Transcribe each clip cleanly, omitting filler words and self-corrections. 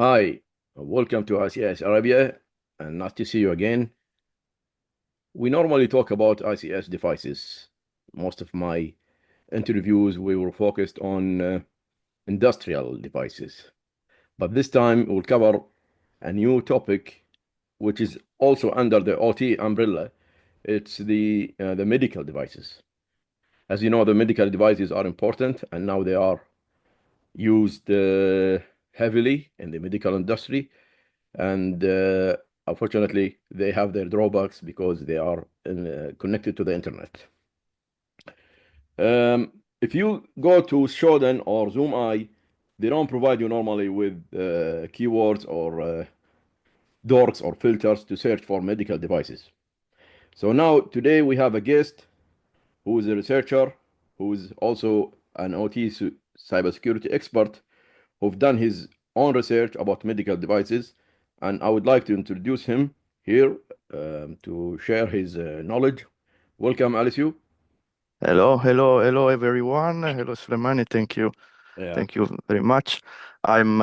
Hi, welcome to ICS Arabia, and nice to see you again. We normally talk about ICS devices. Most of my interviews we were focused on industrial devices, but this time we'll cover a new topic, which is also under the OT umbrella. It's the medical devices. As you know, the medical devices are important, and now they are used heavily in the medical industry. And unfortunately, they have their drawbacks because they are connected to the internet. If you go to Shodan or ZoomEye, they don't provide you normally with keywords or dorks or filters to search for medical devices. So now, today, we have a guest who is a researcher, who is also an OT cybersecurity expert, who've done his own research about medical devices, and I would like to introduce him here to share his knowledge. Welcome, Alessio. Hello, everyone. Hello, Suleimani. Yeah. Thank you very much. I'm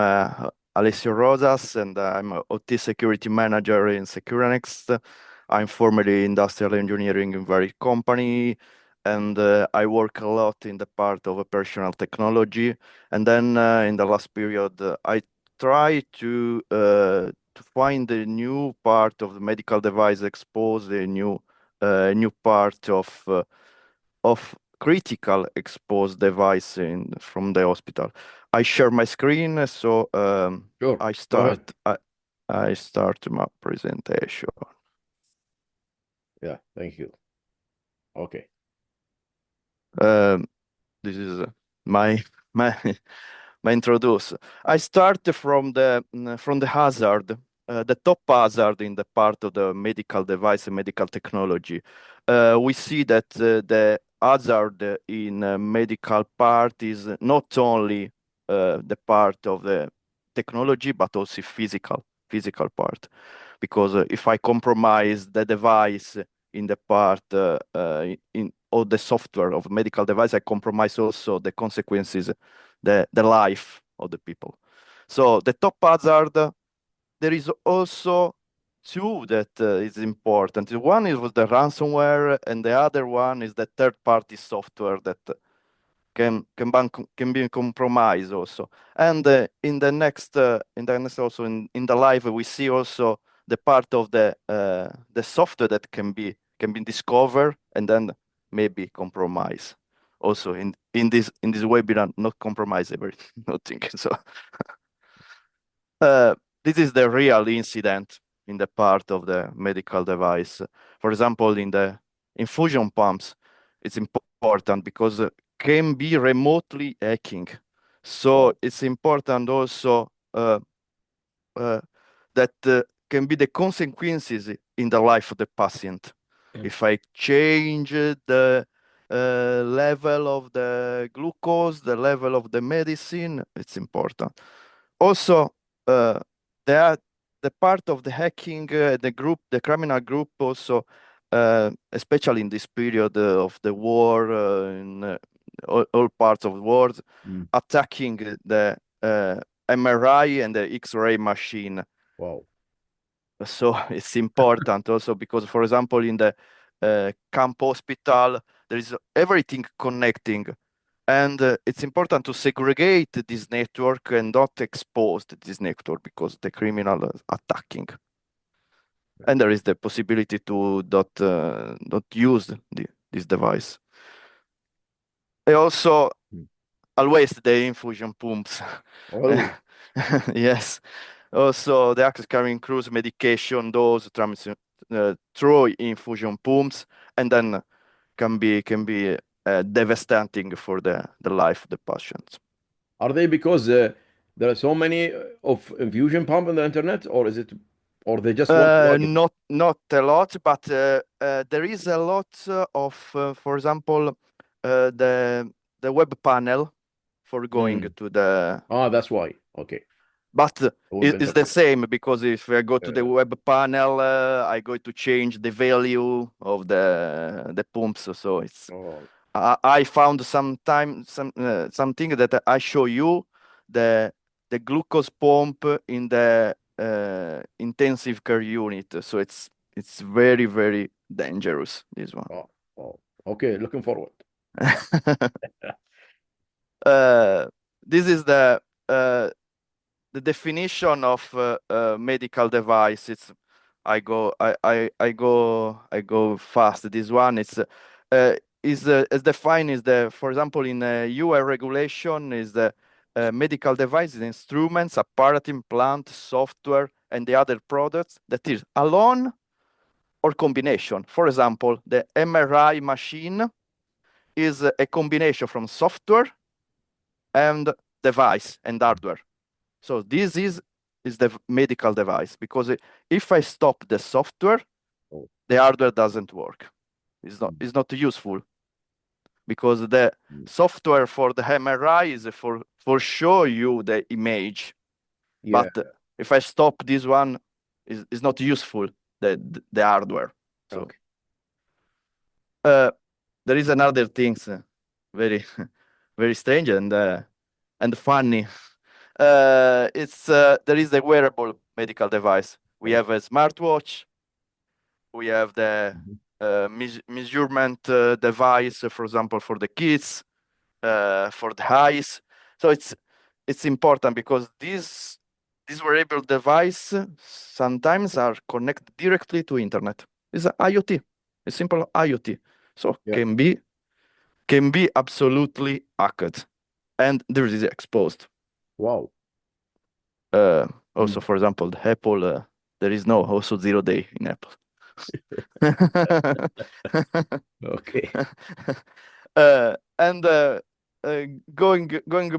Alessio Rosas, and I'm a OT security manager in SecurityNext. I'm formerly industrial engineering in very company, and I work a lot in the part of operational technology. And then in the last period, I try to find a new part of the medical device, expose a new part of critical exposed device from the hospital. I share my screen, so Sure. I Go ahead. start I, I start my presentation. Yeah. Thank you. Okay. Um, this is my my my introduce. I start from the hazard, the top hazard in the part of the medical device and medical technology. We see that the hazard in medical part is not only the part of the technology, but also physical part. Because if I compromise the device in the part in or the software of medical device, I compromise also the consequences, the life of the people. So the top hazard, there is also two that is important. One is with the ransomware, and the other one is the third-party software that can be compromised also. And in the next also in the live we see also the part of the software that can be discovered and then maybe compromised. Also in this webinar, not compromise everything, nothing. So this is the real incident in the part of the medical device. For example, in the infusion pumps, it's important because can be remotely hacking. So Wow. it's important also uh, that can be the consequences in the life of the patient. If I change the level of the glucose, the level of the medicine, it's important. Also, there are the part of the hacking, the criminal group also, especially in this period of the war, in all parts of the world, Mm. attacking the MRI and the X-ray machine. Wow. So it's important also because, for example, in the camp hospital, there is everything connecting. And it's important to segregate this network and not expose this network because the criminal is attacking. And there is the possibility to not use this device. And also, Mm. always the infusion pumps. Well, Yes. Also, the access carrying cruise medication dose through infusion pumps, and then can be devastating for the life of the patients. are they because there are so many of infusion pump on the internet, or is it, or they just want to plug it? Not a lot, but there is a lot of, for example, the web panel for going Mm. to the. Ah, that's why. Okay. But I would have it's the interpreted. same because if I go to the Yeah. web panel, I go to change the value of the pumps. So it's Oh. I found something that I show you the the glucose pump in the intensive care unit. So it's very, very dangerous, this one. Oh, oh, okay, looking forward. Uh, this is uh, the definition of medical device. It's I go fast. This one is defined as the, for example, in UI regulation is the medical devices, instruments, apparatus, implant, software, and the other products that is alone or combination. For example, the MRI machine is a combination from software and device and hardware. So this is the medical device, because if I stop the software, Oh, the hardware doesn't work. mm, It's not useful, because the mm. software for the MRI is for show you the image, Yeah, but if I stop this one, is not useful, the hardware. So okay. there is another things very very strange and funny. It's there is a wearable medical device. We Oh, have a smartwatch. We have the mhm. measurement device, for example, for the kids, for the eyes. So it's important, because these wearable device sometimes are connected directly to internet. It's a IoT, a simple IoT. So Yeah. can be absolutely hacked, and there is exposed. Wow. Also, Mm. for example, the Apple, there is no also 0 day in Apple. Okay. And going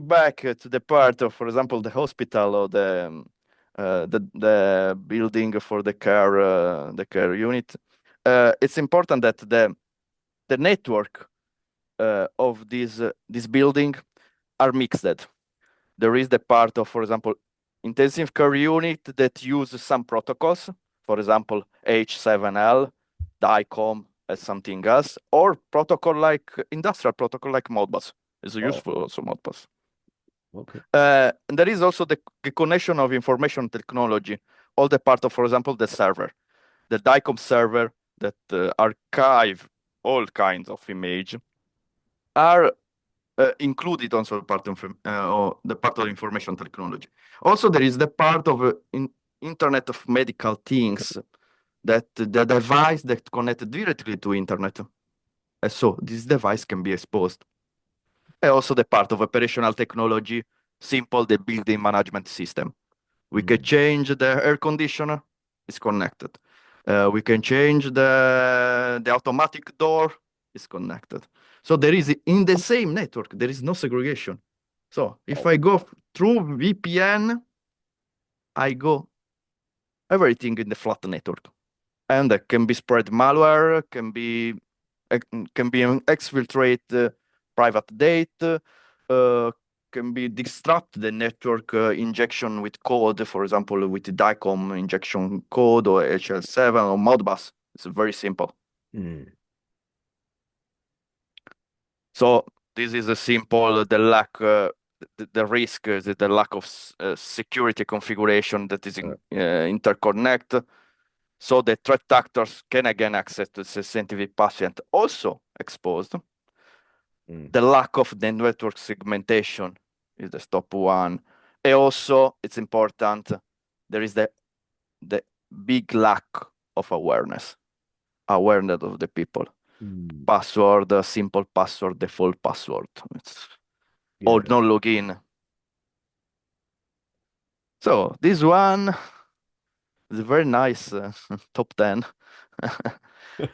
back to the part of, for example, the hospital or the building for the care unit, it's important that the network of this building are mixed. There is the part of, for example, intensive care unit that use some protocols, for example, H7L, DICOM, and something else, or protocol like industrial protocol like Modbus. Is Oh, useful also Modbus. okay. And there is also the connection of information technology, all the part of, for example, the server, the DICOM server that archive all kinds of image are included also part of or the part of information technology. Also, there is the part of Internet of Medical Things, that the device that connected directly to internet. So this device can be exposed. And also the part of operational technology, simple the building management system. We can Mm. change the air conditioner, it's connected. We can change the automatic door, it's connected. So there is, in the same network, there is no segregation. So if Oh, I go through VPN, I go everything in the flat network. And that can be spread malware, can be exfiltrate private data, can be disrupt the network injection with code, for example, with the DICOM injection code or HL7 or Modbus. It's very simple. mm. So this is a simple, the lack, the risk is the lack of security configuration that is interconnect. So the threat actors can again access to the sensitive patient also exposed. Mm. The lack of the network segmentation is the step one. And also, it's important, there is the big lack of awareness of the people. Mm. Password, simple password, default password. Or Yeah. no login. So this one is a very nice top 10.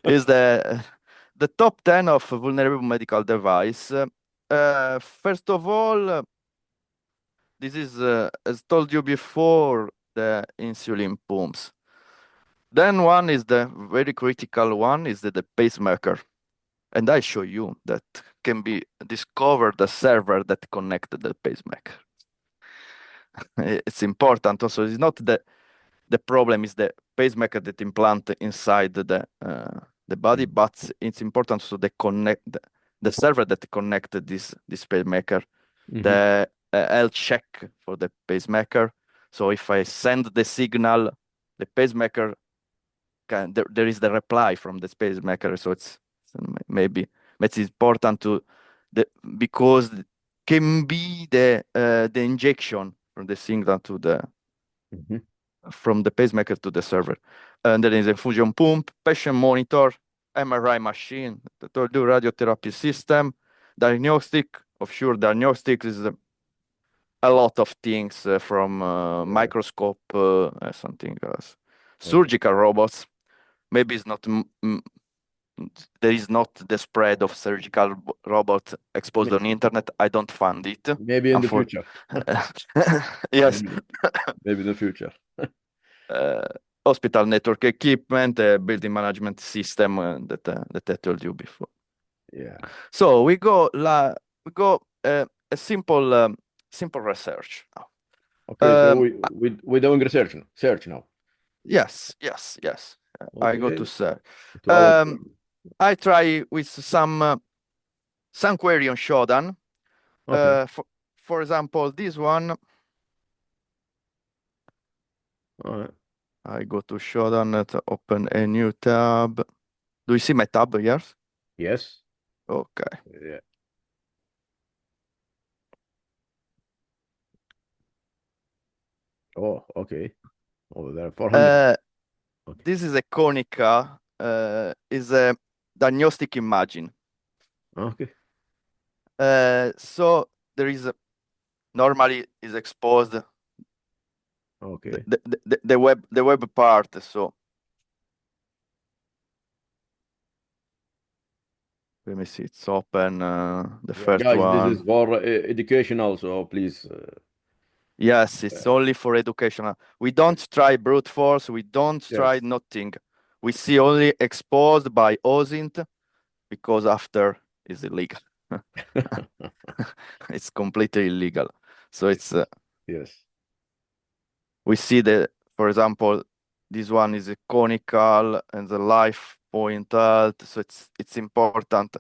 Is the top 10 of vulnerable medical device. First of all, this is, as told you before, the insulin pumps. Then one is the very critical one, is the pacemaker. And I show you that can be discovered the server that connected the pacemaker. It's important also. It's not the problem is the pacemaker that implant inside the body, Mm. but it's important also the server that connected this pacemaker, Mhm. the health check for the pacemaker. So if I send the signal, the pacemaker there is the reply from the pacemaker. So it's maybe it's important because it can be the injection from the signal to the Mhm. from the pacemaker to the server. And there is a fusion pump, patient monitor, MRI machine, the do radiotherapy system, diagnostic. Of sure, diagnostic is a lot of things from Yeah. microscope, something else. Okay. Surgical robots. Maybe it's not. There is not the spread of surgical robots exposed May- on the internet. I don't fund it. Maybe in the future. Yes. Maybe, maybe in the future. uh, Hospital network equipment, building management system that I told you before. Yeah. So we go a simple research now. Okay. So we're doing search now. Yes. I go to Okay. search. To our I try with some query on Shodan. okay. For example, this one. All right. I go to Shodan to open a new tab. Do you see my tab? Yes. Yes. Okay. Yeah. Oh, okay. Over there, 400. Uh, Okay. this is a Konica. Is a diagnostic imaging. Okay. So there is normally is exposed Okay. the web part. So let me see. It's open. The Yeah, first guys, this is one. for educational, so please. Yes, it's Uh, only for educational. We don't try brute force. We don't try yes. nothing. We see only exposed by OSINT because after is illegal. It's completely illegal. So it's Yes. we see for example, this one is a conical and the life point out. So it's important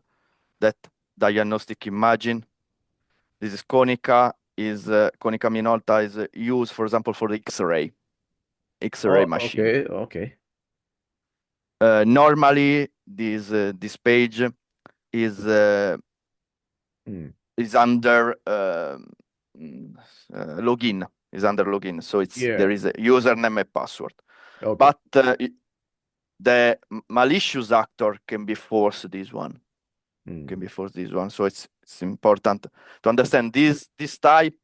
that diagnostic imaging. This is conica conica minolta is used, for example, for the X-ray Oh, machine. okay. Okay. Normally, this page is uh, Hmm. is under login. Is under login, so Yeah. there is a username and password. Okay. But the malicious actor can be forced this one. Can Hmm. be forced this one. So it's important to understand this type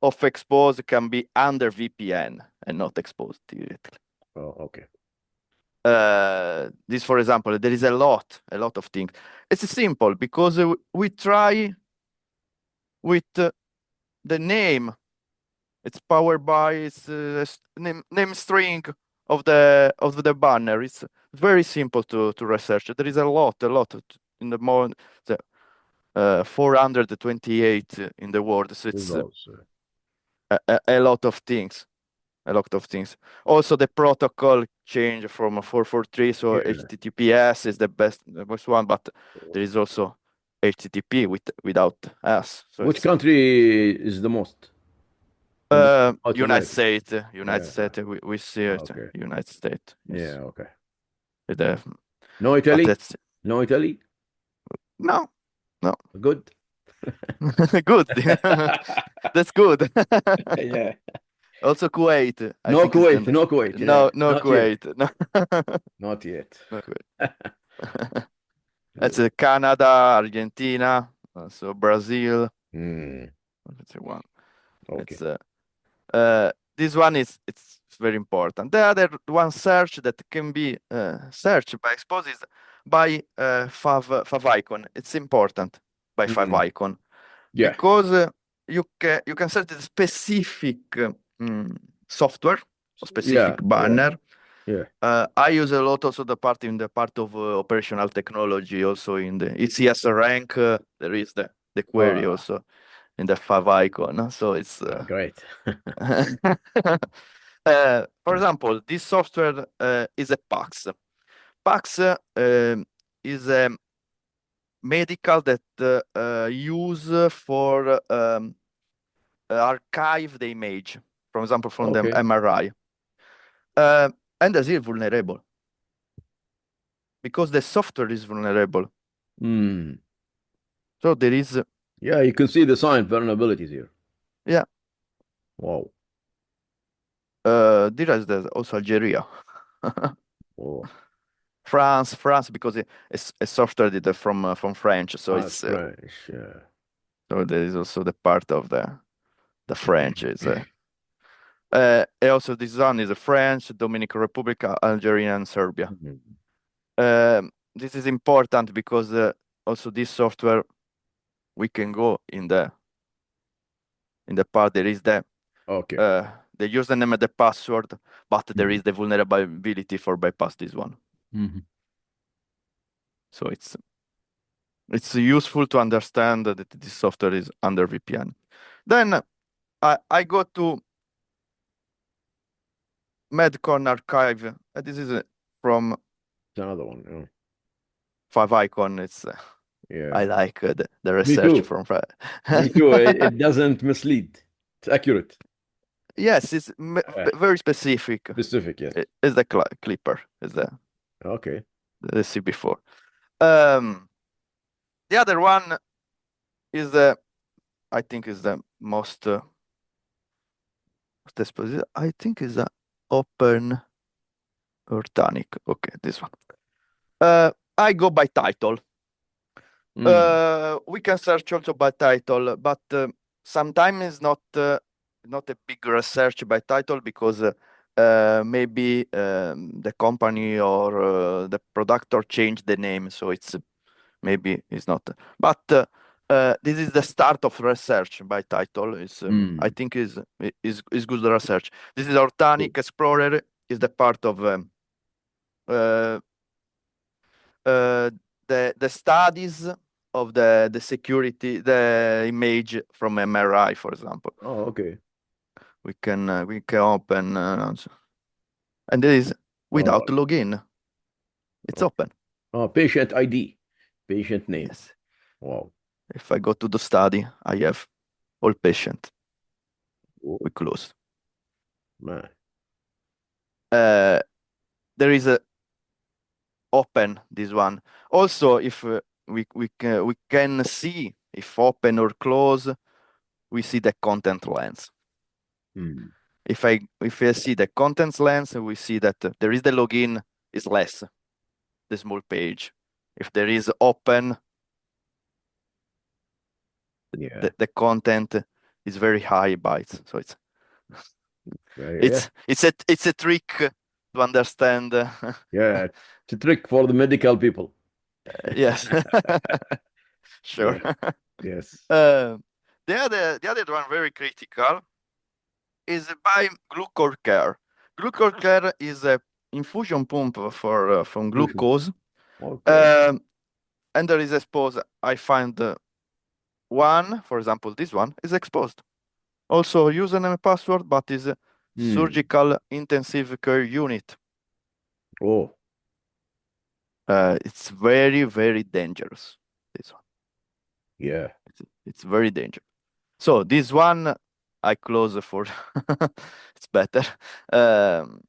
of expose can be under VPN and not exposed directly. Oh, okay. This, for example, there is a lot of things. It's simple because we try with the name. It's powered by its name string of the banner. It's very simple to research. There is a lot in the more 428 in the world. So it's Results. a lot of things. A lot of things. Also, the protocol change from 443. So Yeah. HTTPS is the best one, but there is also HTTP without S. So Which it's country is the most in the South United America? States. United Yeah. States. We see it. Okay. United States. Yes. Yeah. Okay. The, No but Italy? that's No Italy? no, no. Good. Good. That's good. Yeah. Also, Kuwait. I No think is Kuwait. No Kuwait. Yeah. no Not yet. Kuwait. No, Not yet. no Kuwait. That's Canada, Argentina, so Brazil. Hmm. That's one. Okay. It's this one is it's very important. The other one search that can be searched by expose is by fav icon. It's important by fav Hmm. icon Yeah. because you can set a specific software or Yeah. specific Yeah. banner. Yeah. I use a lot also in the part of operational technology, also in the ECS rank. There is the query Oh, also in the fav icon. So it's great. for example, this software is a PAX. PAX is a medical that use for archive the image, for example, from the Okay. MRI. And as is vulnerable because the software is vulnerable. Hmm. So there is, Yeah, you can see the sign vulnerabilities here. yeah, Wow. there is also Algeria. Oh, France, because it's software did from French, so that's it's French. Yeah. so there is also the part of the French is and also this one is a French, Dominican Republic, Algeria, and Serbia. Mhm. This is important because also this software we can go in the part there is Okay. the username and the password, but there Mhm. is the vulnerability for bypass this one. Mhm. So it's useful to understand that this software is under VPN. Then I go to Medcon archive. This is from It's another one. Yeah. 5icon. It's I Yeah. like the Me research too. from Me too. It doesn't mislead. It's accurate. yes, it's Uh, very specific. Specific, yes. It's the clipper. Is Okay. the CB4. Um, the other one is the I think is the most I think is the open organic. Okay, this one. I go by title. Mm. We can search also by title, but sometimes it's not a big research by title because maybe the company or the productor changed the name, so maybe it's not. But this is the start of research by title. I Mm. think is good research. This is Organic Explorer. Is the part of uh, the studies of the security, the image from MRI, for example. Oh, okay. We can open and it is Oh, without login. It's okay. open. Oh, patient ID, patient name. Yes. Wow. If I go to the study, I have all patient. Oh, We close. man. Uh, there is a open this one. Also, if we can see if open or close, we see the content lens. Mm. If I see the contents lens, we see that there is the login is less, the small page. If there is open, Yeah. the content is very high bytes. So Yeah. it's a trick to understand. Yeah. It's a trick for the medical people. Yes, sure. Yeah. Yes. Uh, the other one very critical is by glucose care. Glucose care is a infusion pump for from Fusion. glucose. Okay. Um, and there is exposed. I find one, for example, this one is exposed. Also username and password, but is a Hmm. surgical intensive care unit. Oh, It's very, very dangerous. This one, yeah. it's very dangerous. So this one I close for it's better. Um,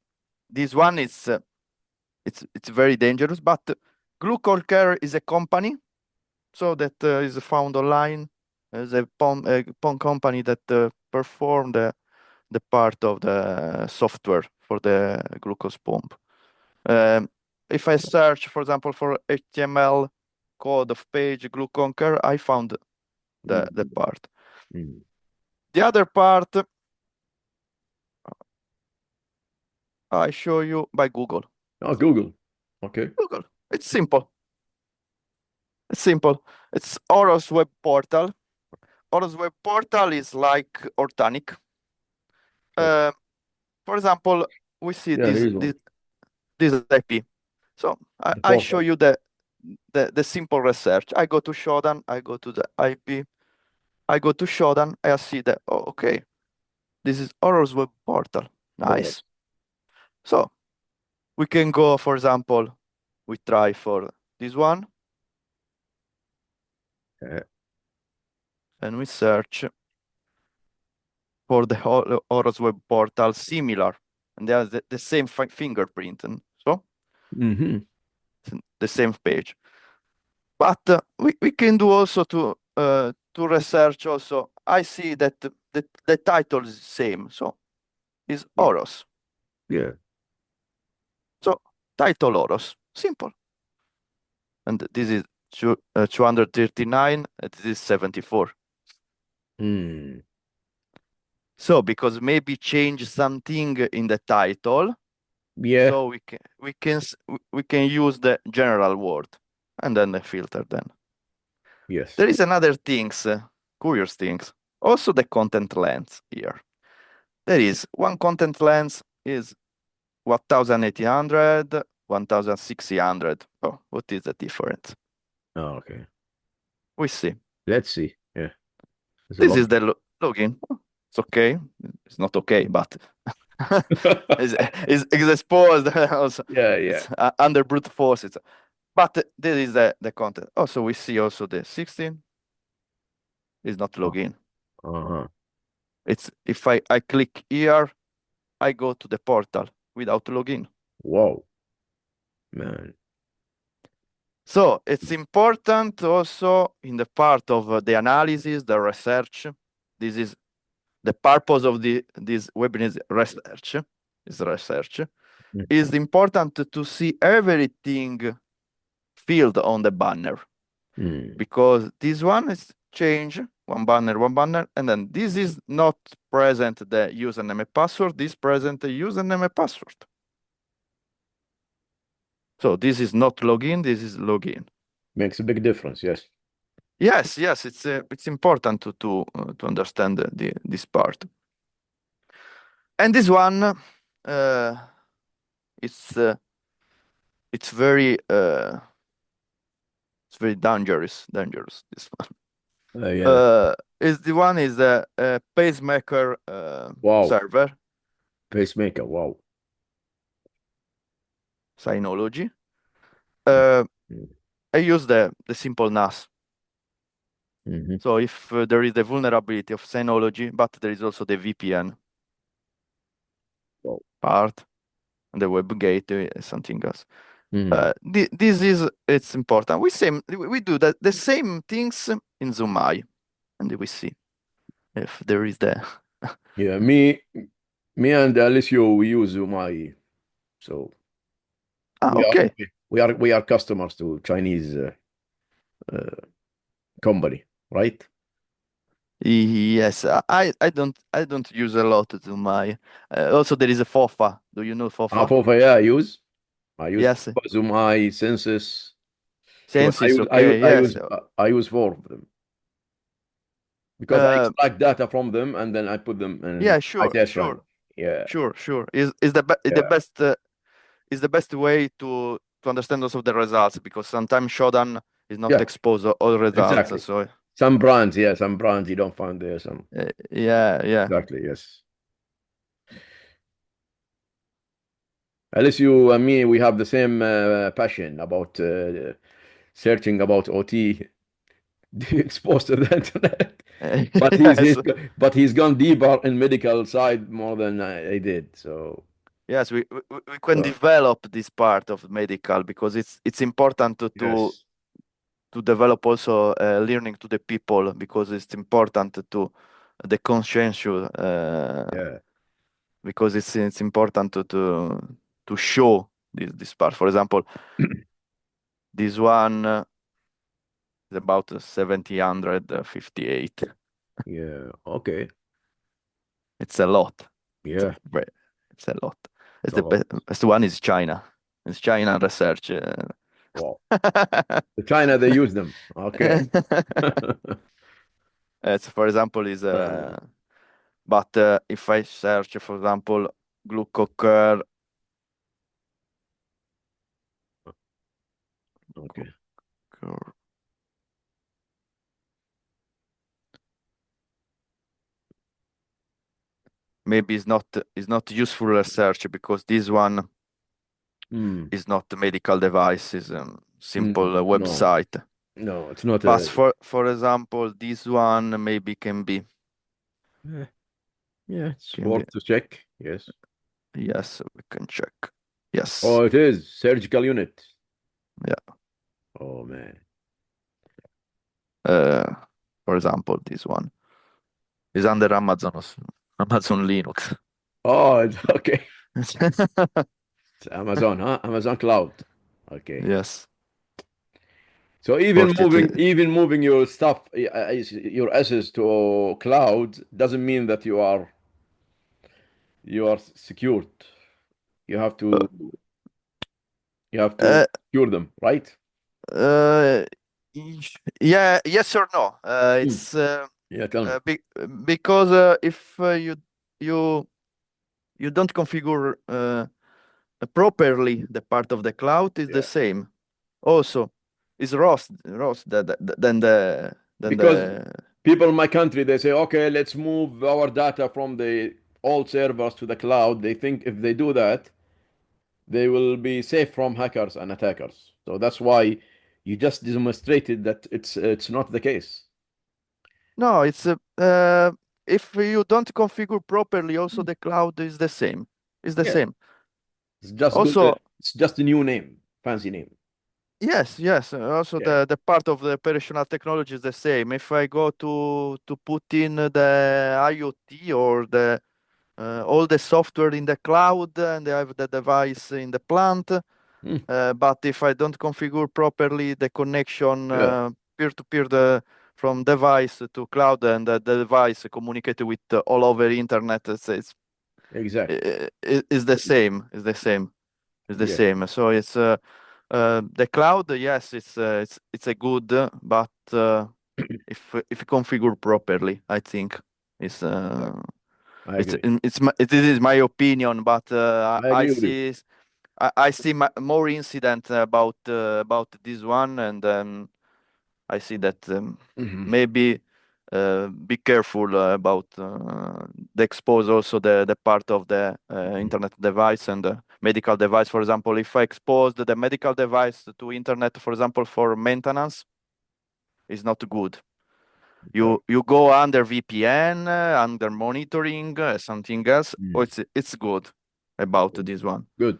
this one is it's very dangerous, but Glucose Care is a company, so that is found online as a company that perform the part of the software for the glucose pump. Um, if I search, for example, for HTML code of page Glucose Care, I found the Mm. part. Mm. The other part I show you by Google. Oh, Google. Okay. Google. It's simple. It's simple. It's Horus Web Portal. Horus Web Portal is like Organic. Oh, Uh, for example, we see yeah, this here's one. this this IP. So The I show portal. you the simple research. I go to Shodan, I go to the IP, I go to Shodan, I see that, oh, okay, this is Horus Web Portal. Oh, Nice. yes. So we can go, for example, we try for this one Uh, and we search for the Horus web portal similar, and they have the same fingerprint, and so Mm-hmm. it's the same page. But we can do also to research also. I see that the title is same, so is Yeah. Horus. Yeah. So title Horus, simple. And this is 239, and this is 74. Mm. So because maybe change something in the title, Yeah. so we can use the general word and then the filter then. Yes. There is another things, curious things. Also the content length here. There is one content length is 1800, 1600. Oh, what is the difference? Oh, okay. We see. Let's see. Yeah. It's a This lot. is the login. Oh, it's okay. It's not okay, but it's exposed also. Yeah. Yeah. It's under brute force. But this is the content. Also, we see also the 16 is not Oh, login. uh-huh. It's if I click here, I go to the portal without login. Wow, man. So it's important also in the part of the analysis, the research. This is the purpose of this webinar is research. Is research. Mm. It's important to see everything filled on the banner Mm. because this one is change one banner, and then this is not present the username and password. This present the username and password. So this is not login. This is login. Makes a big difference. Yes. Yes, yes, it's important to understand this part. And this one, it's uh, it's very uh, it's very dangerous. Dangerous. This one. Yeah. Is the one is a pacemaker Wow. server Pacemaker. Wow. Synology. Uh, Mm. I use the simple NAS. Mm-hmm. So if there is the vulnerability of Synology, but there is also the VPN Wow. part, and the web gateway, something else. Mm. This is it's important. We do the same things in Zoomai, and we see if there is the Yeah. Me and Alessio, we use my so okay. we are customers to Chinese uh, company, right? Yes, I don't use a lot Zoomai. Also, there is a FOFA. Do you know FOFA? Half of yeah, I use Yes, Zoom I Census. So Census. Okay. Yes. I use four of them because I Uh, extract data from them and then I put them in yeah. my Sure. test run. Sure. Yeah, Sure. Sure. Is the yeah, best is the best way to understand also the results because sometimes Shodan is not yeah, exposed all results. exactly. So Some brands you don't find there. Some yeah. Yeah. exactly, yes. Alessio and me, we have the same passion about searching about OT exposed to the internet. But he's, Yes. he's but he's gone deeper in medical side more than I did. So, Yes, we can so develop this part of medical because it's important yes, to develop also learning to the people because it's important to the conscientious yeah, because it's important to show this part. For example, this one is about 758. yeah, okay, It's a lot. It's a yeah, it's a lot. It's a the lot. best one is China. It's China research. Wow. The China, they use them. Okay. It's, for example, is Uh, but if I search, for example, glucocur, okay. glucocur, maybe it's not useful research because this one Hmm. is not a medical device, is simple No, website. no, it's not But a. for example, this one maybe can be. Yeah, it's Can be. worth to check. Yes. Yes, we can check. Yes. Oh, it is surgical unit. Yeah. Oh man. Uh, for example, this one is under Amazon Linux. Oh, okay. It's Amazon, huh? Amazon Cloud. Okay. Yes. So Fortunately, even moving your stuff, your assets to cloud doesn't mean that you are secured. You have uh, to you have to uh, secure them, right? uh, yeah, yes or no? Hmm. It's Yeah, tell me. be because if you you don't configure properly the part of the cloud is the Yeah. same. Also, is Rust than Because the people in my country, they say, okay, let's move our data from the old servers to the cloud. They think if they do that, they will be safe from hackers and attackers. So that's why you just demonstrated that it's not the case. no, it's if you don't configure properly, also Hmm. the cloud is the same. Is the Yeah, same. it's just good. Also, It's just a new name, fancy name. yes, yes. Also, Yeah. the part of the operational technology is the same. If I go to put in the IoT or the all the software in the cloud and I have the device in the plant, Hmm. but if I don't configure properly the connection Yeah, peer-to-peer from device to cloud and the device communicate with all over internet, exactly. it's the same. It's the same. It's the Yeah. same. So it's the cloud. Yes, it's a good, but if configured properly, I think it's Exactly. I agree. it is my opinion, but I agree with you. I see more incident about this one, and I see that Hmm. maybe be careful about the expose also the part of the internet device and medical device. For example, if I expose the medical device to internet, for example, for maintenance, is not good. Exactly. You go under VPN, under monitoring, something else. Oh, Mm. it's good about this one Good.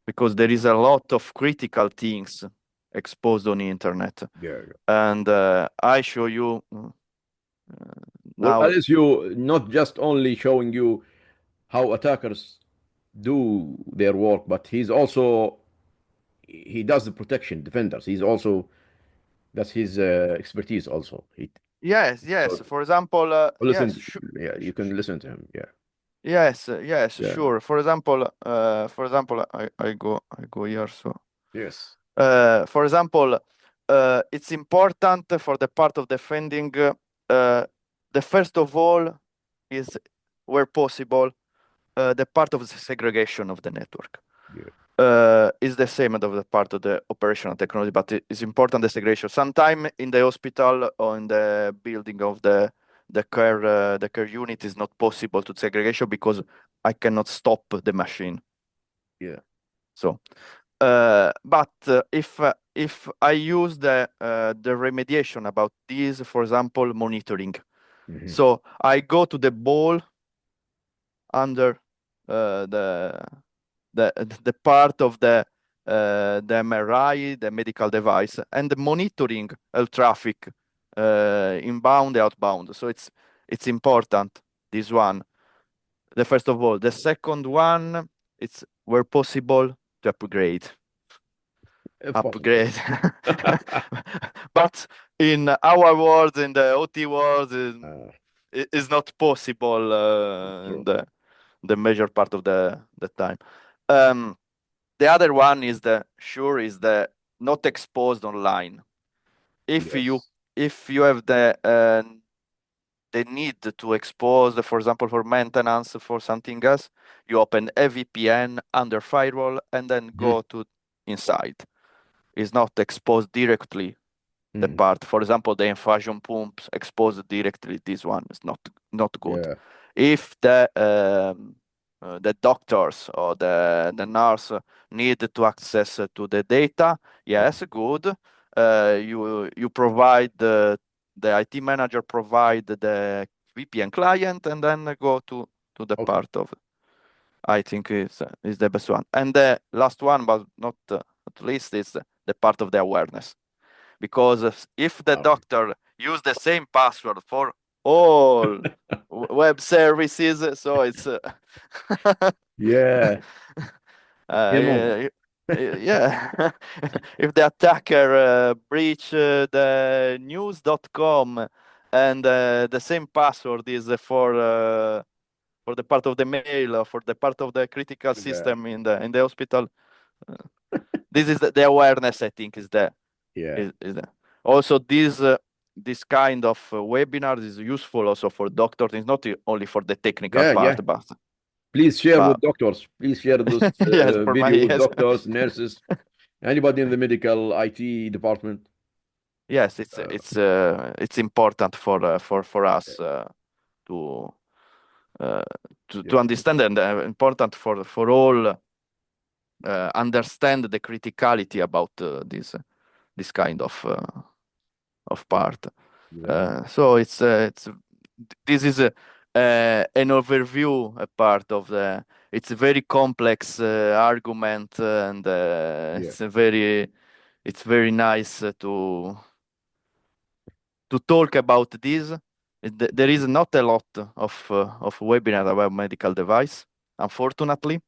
because there is a lot of critical things exposed on the internet, Yeah. Yeah. and I show you Well, now. Alessio, not just only showing you how attackers do their work, but he does the protection, defenders. He's also that's his expertise also. Yes, yes. So For example, yes, listen, yeah, you can listen to him. Yeah. yes, yes, Yeah. sure. For example, I go here. So, Yes. for example, it's important for the part of defending. The first of all is where possible the part of the segregation of the network. Yeah. Is the same of the part of the operational technology, but it's important the segregation. Sometime in the hospital or in the building of the care unit is not possible to segregation because I cannot stop the machine. Yeah. So, but if I use the remediation about this, for example, monitoring. Hmm. So I go to the ball under uh, the the part of the MRI, the medical device, and the monitoring traffic inbound and outbound. So it's important, this one. The first of all. The second one, it's where possible to upgrade. If possible. Upgrade. But in our world, in the OT world, Uh, it is not possible in true. the major part of the time. Um, The other one is the not exposed online. If you Yes. if you have the need to expose, for example, for maintenance for something else, you open a VPN under firewall and then Hmm. go to inside. It's not exposed directly the Hmm. part. For example, the infusion pumps exposed directly. This one is not good. Yeah. If the doctors or the nurse need to access to the data, yes, good. You provide the IT manager provide the VPN client and then go to the Okay. part of, I think is the best one. And the last one, but not at least, is the part of the awareness. Because if the Okay. doctor use the same password for all web services, so it's Yeah. Game over. yeah, yeah. If the attacker breach the news.com and the same password is for the part of the mail or for the part of the critical Yeah. system in the hospital, uh, this is the awareness, I think, is the Yeah. is the also this kind of webinars is useful also for doctors. It's not only for the technical Yeah. part, Yeah. Please share but with doctors. Please share those yes, for my videos, yes. doctors, nurses, anybody in the medical IT department. Yes, Uh, it's important for us to uh, to yeah. understand, and important for all understand the criticality about this kind of part. Yeah. So it's this is an overview, a part of the. It's a very complex argument, and Yeah. it's very nice to talk about this. There is not a lot of webinar about medical device, unfortunately,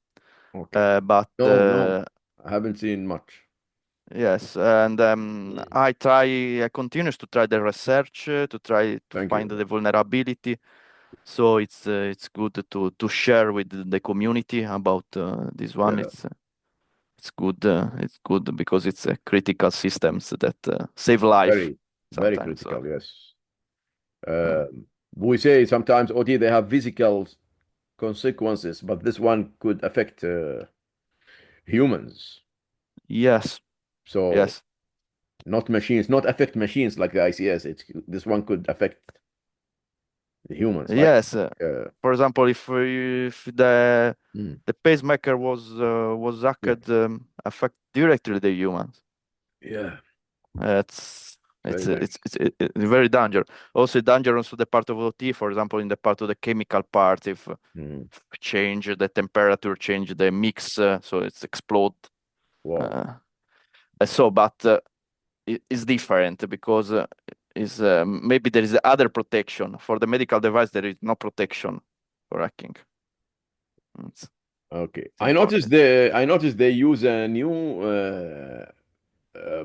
Okay. but No, no, I haven't seen much. yes, and Mm. I continue to try the research to try to Thank find you. the vulnerability. So it's good to share with the community about this one. Yeah. It's good because it's critical systems that save life Very, very sometimes. So critical. Yes. uh, We say sometimes OT they have physical consequences, but this one could affect humans. yes, So yes, not machines, not affect machines like the ICS. It's this one could affect the humans. Like yes. For example, if mm, the pacemaker was yeah, hacked, affect directly the humans. yeah, It's very it's dangerous. it's very dangerous. Also dangerous to the part of OT, for example, in the part of the chemical part, if Mm, change the temperature, change the mix, so it's explode. wow. Uh, but it's different because is maybe there is other protection for the medical device. There is no protection for hacking. Okay. It's important. I noticed they use a new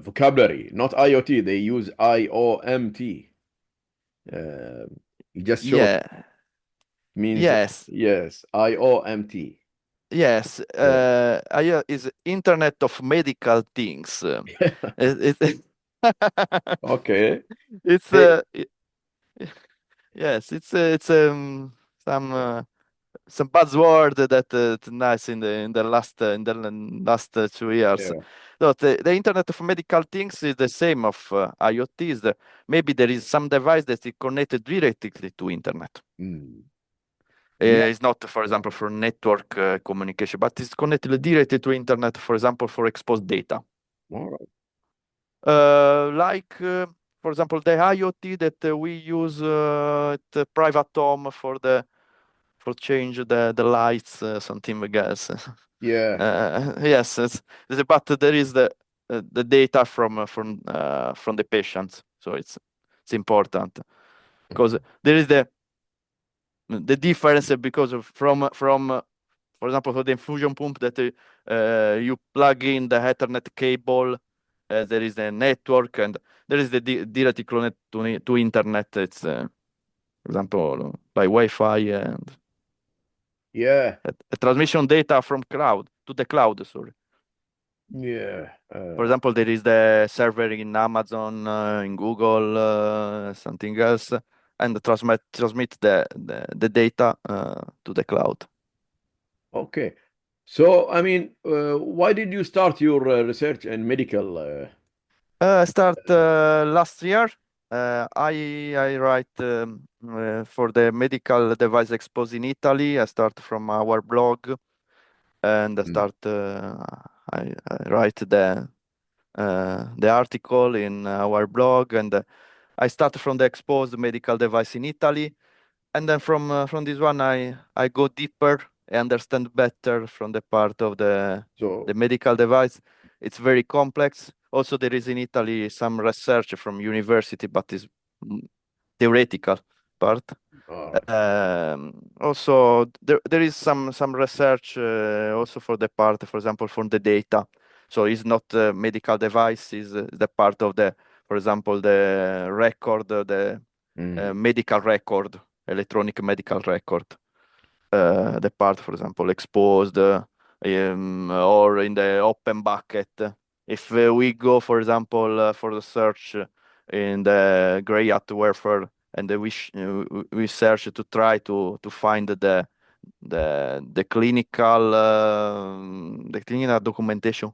vocabulary, not IoT. They use IOMT. Uh, just short Yeah. means Yes. yes, IOMT. Yes. Yeah. Is Internet of Medical Things. It, Okay. it's Hey, yes. It's some buzzword that it's nice in the last 2 years. yeah. So the Internet of Medical Things is the same of IoT. Maybe there is some device that is connected directly to Internet. Mm. Yeah. It's not, for example, for network communication, but it's connected directly to Internet, for example, for exposed data. All right. Like, for example, the IoT that we use at the private home for change the lights, something like that. Yeah. Yes, but there is the data from the patient, so it's important because Mhm. there is the difference because from for example for the infusion pump that you plug in the Ethernet cable, there is a network and there is the direct connect to internet. It's for example by Wi-Fi and Yeah. transmission data from cloud to the cloud. Sorry. Yeah. For example, there is the server in Amazon, in Google, something else, and transmit the data to the cloud. Okay. So, I mean, why did you start your research in medical? I start last year. I write for the medical device expo in Italy. I start from our blog and Mm. I write the article in our blog, and I start from the exposed medical device in Italy. and then from this one, I go deeper. I understand better from the part of the So, medical device. It's very complex. Also, there is in Italy some research from university, but is mm, theoretical part. all right. Also, there is some research also for the part, for example, from the data. So it's not a medical device, is the part of the, for example, the record, the Mm. medical record, electronic medical record. The part, for example, exposed or in the open bucket. If we go, for example, for the search in the gray hat warfare, and we search to try to find the clinical documentation.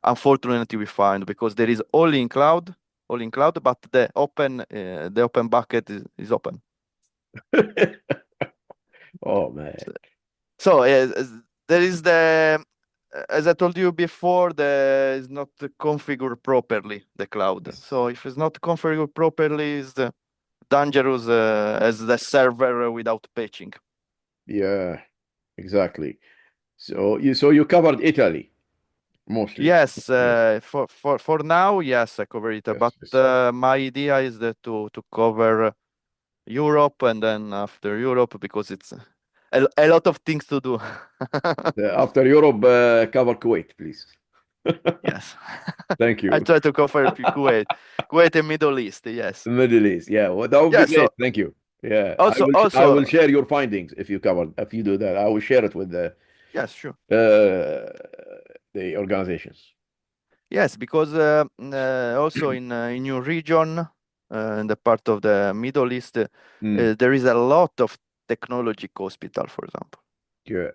Unfortunately, we find because there is all in cloud, but the open bucket is open. Oh man. So there is as I told you before, the is not configured properly the cloud. Yes. So if it's not configured properly, it's dangerous as the server without patching. Yeah, exactly. So you covered Italy mostly. Yes, Yes, for now, yes, I cover it. yes, But yes. my idea is that to cover Europe and then after Europe because it's a lot of things to do. After Europe, cover Kuwait, please. Yes. Thank I you. try to cover Kuwait and Middle East. Yes. Middle East. Yeah, well, that would be Yeah. great. So Thank you. Yeah, I also, will. I also, will share your findings if you cover. If you do that, I will share it with yes, sure. the organizations. Yes, because also in your region, in the part of the Middle East, Mm, there is a lot of technology hospital, for example. yeah,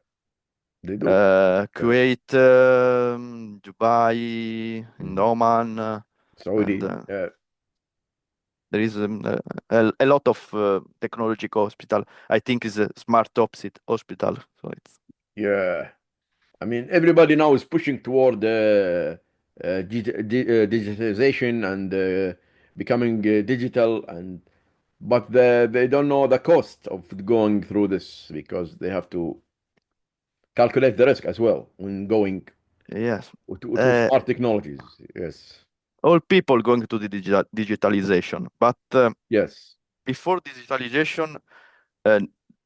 they do. Yeah. Kuwait, Dubai, in Mm. Oman, and Saudi. Yeah, there is a lot of technology hospital. I think is a smart hospital. So it's yeah. I mean, everybody now is pushing toward digitization and becoming digital, and but they don't know the cost of going through this because they have to calculate the risk as well when going yes. to smart technologies. Yes, All people going to the digitalization, but yes, before digitalization, uh,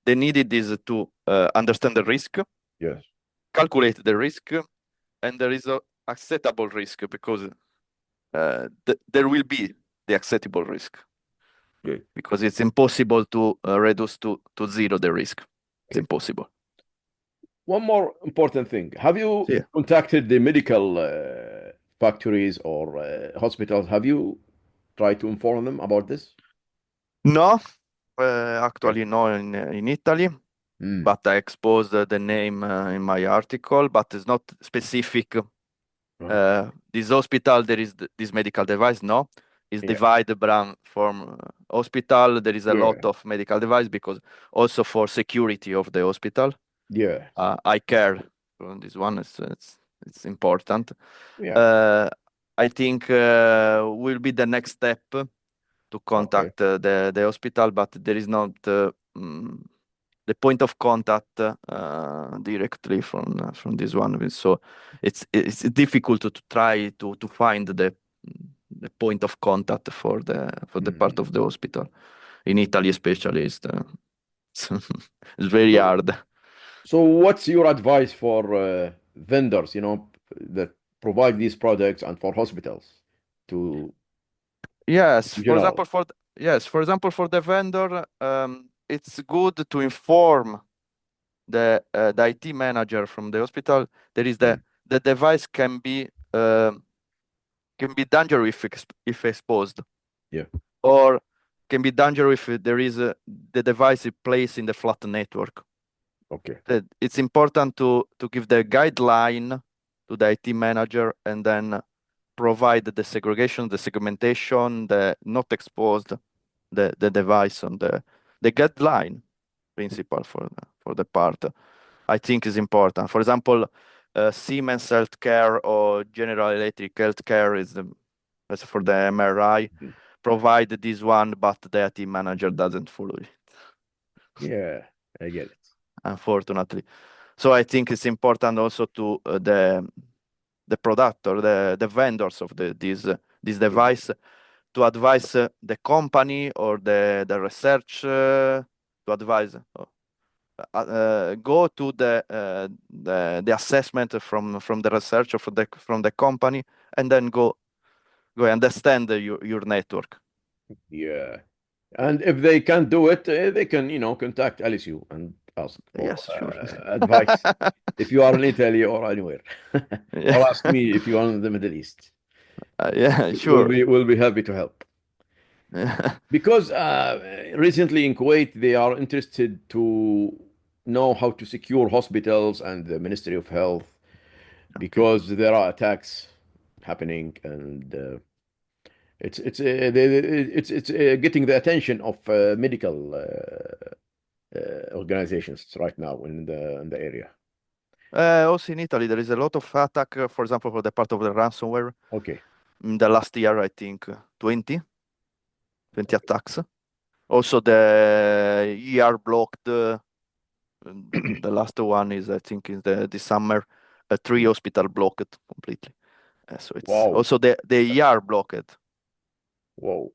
they needed is to understand the risk, yes. calculate the risk, and there is a acceptable risk because there will be the acceptable risk Good. because it's impossible to reduce to zero the risk. It's Good. impossible. One more important thing. Have you Yeah. contacted the medical factories or hospitals? Have you tried to inform them about this? No, Okay. actually no in Italy, Mm. but I exposed the name in my article, but it's not specific. Uh, This hospital, there is this medical device, no, is yeah. divided from hospital. There is a lot Yeah. of medical device because also for security of the hospital, Yeah. I care on this one. It's important. Yeah. Uh, I think will be the next step to Okay. contact the hospital, but there is not the point of contact directly from this one. So it's difficult to try to find the point of contact for the part Mm. of the hospital in Italy, especially. It's, it's very So, hard. so what's your advice for vendors, that provide these products and for hospitals to Yes, in for example, general? for the vendor, it's good to inform the IT manager from the hospital. There is Mm. the device can be dangerous if exposed, Yeah. or can be dangerous if there is the device is placed in the flat network. Okay. It's important to give the guideline to the IT manager and then provide the segregation, the segmentation, the not exposed, the device on the guideline principle for the part. I think is important. For example, Siemens Healthcare or General Electric Healthcare as for the MRI Mm. provide this one, but the IT manager doesn't follow it. Yeah, I get it. unfortunately. So I think it's important also to the product or the vendors of this Yeah, device to advise the company or the research to advise go to the assessment from the research or from the company, and then go understand your network. yeah. And if they can't do it, they can, contact Alessio and ask for Yes, sure. advice if you are in Italy or anywhere. Yeah, Or ask me if you are in the Middle East. yeah, We'll sure. be we'll be happy to help. Because recently in Kuwait, they are interested to know how to secure hospitals and the Ministry of Health Okay. because there are attacks happening, and it's getting the attention of medical organizations right now in the area. Also in Italy, there is a lot of attack, for example, for the part of the ransomware. Okay, In the last year, I think 20 attacks. Also, the ER blocked. The last one is, I think, is the summer. Three Mm. hospital blocked completely. So it's Wow, also the ER blocked. wow,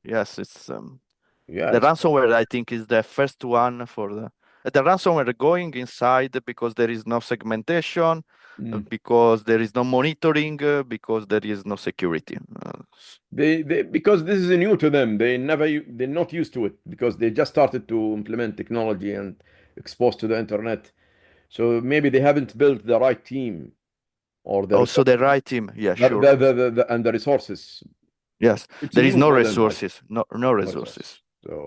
Yes, it's yeah, the it's ransomware. I think is the first one for the ransomware going inside because there is no segmentation, mm. because there is no monitoring, because there is no security. They because this is new to them. They're not used to it because they just started to implement technology and exposed to the internet. So maybe they haven't built the right team or the Also, the resources, right team. Yeah, sure. and the resources. Yes, It's there is new no for them, right? resources. No No resources. resources.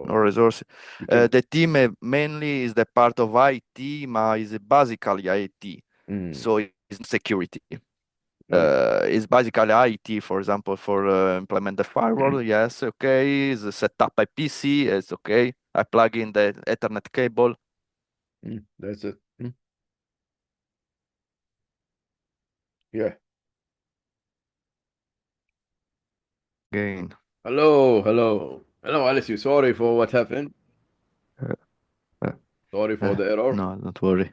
No So resources. you can. The team mainly is the part of IT, but is basically IT. Mm, So it's security. okay. It's basically IT, for example, for implement the firewall. Yes, okay. Is set up a PC. It's okay. I plug in the Ethernet cable. That's it. Yeah. Again. Hello, hello, hello, Alessio. Sorry for what happened. Uh, uh, Sorry for the error. no, don't worry.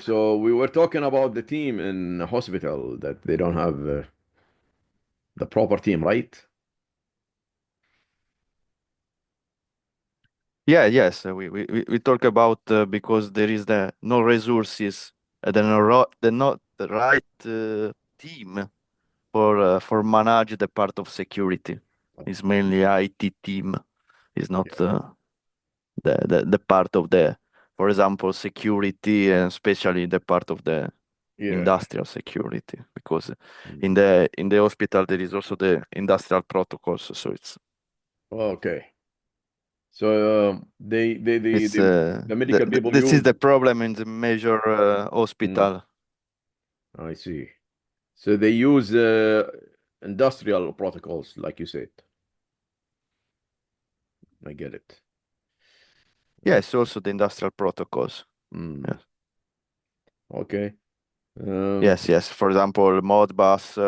So we were talking about the team in hospital that they don't have the proper team, right? Yeah, yes. We talk about because there is the no resources, the not the right team for manage the part of security. It's mainly IT team. It's not Yeah. the part of the, for example, security, and especially the part of the Yeah. industrial security, because Mm. in the hospital there is also the industrial protocols. So Okay. So it's the medical people this is use. the problem in the major Mm, hospital. I see. So they use industrial protocols, like you said. I get it. Uh, Yes, also the industrial protocols. mm, Yes, okay. Um, yes. For example, Modbus,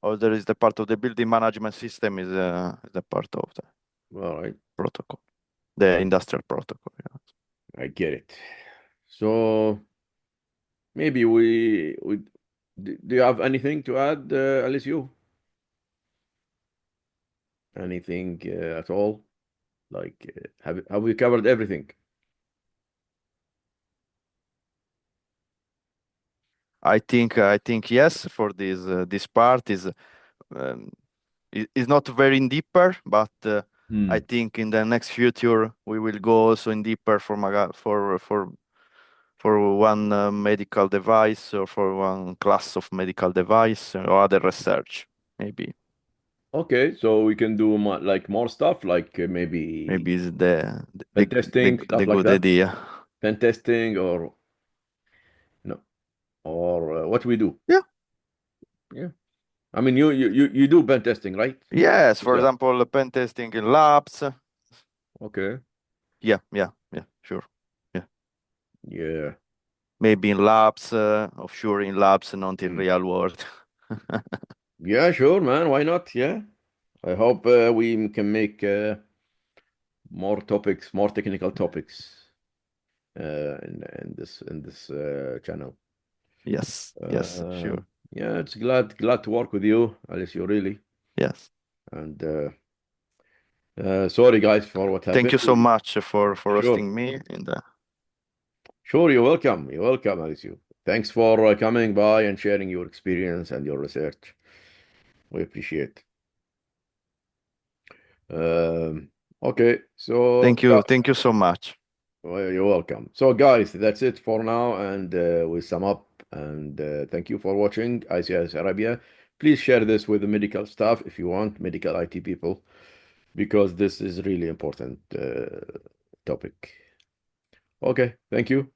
or there is the part of the building management system is a part of the all right. protocol, the industrial protocol. Yeah. I get it. So maybe we do you have anything to add, Alessio? Anything at all? Like, have we covered everything? I think yes. For this part um, is not very in deeper, but I Hmm. think in the next future we will go also in deeper for one medical device, or for one class of medical device, or other research. Okay, so we can do like more stuff, like maybe Maybe is pen testing, the stuff like good that. idea. Pen testing or no, or what we do. Yeah. Yeah. I mean, you do pen testing, right? Yes. For Yeah. example, pen testing in labs. Okay. Yeah. Sure. Yeah. Yeah. Maybe in labs, offshore in labs, not in Mm. real world. Yeah, sure, man. Why not? Yeah. I hope we can make more topics, more technical topics in this channel. Yes, yes, Um, sure. yeah, it's glad to work with you, Alessio, really. Yes. And sorry guys for what Thank happened. you so much for Sure, hosting me in the sure, you're welcome. You're welcome, Alessio. Thanks for coming by and sharing your experience and your research. We appreciate. Um, okay, so Thank you so much. well, you're welcome. So, guys, that's it for now, and we sum up. And thank you for watching ICS Arabia. Please share this with the medical staff if you want, medical IT people, because this is really important topic. Okay, thank you.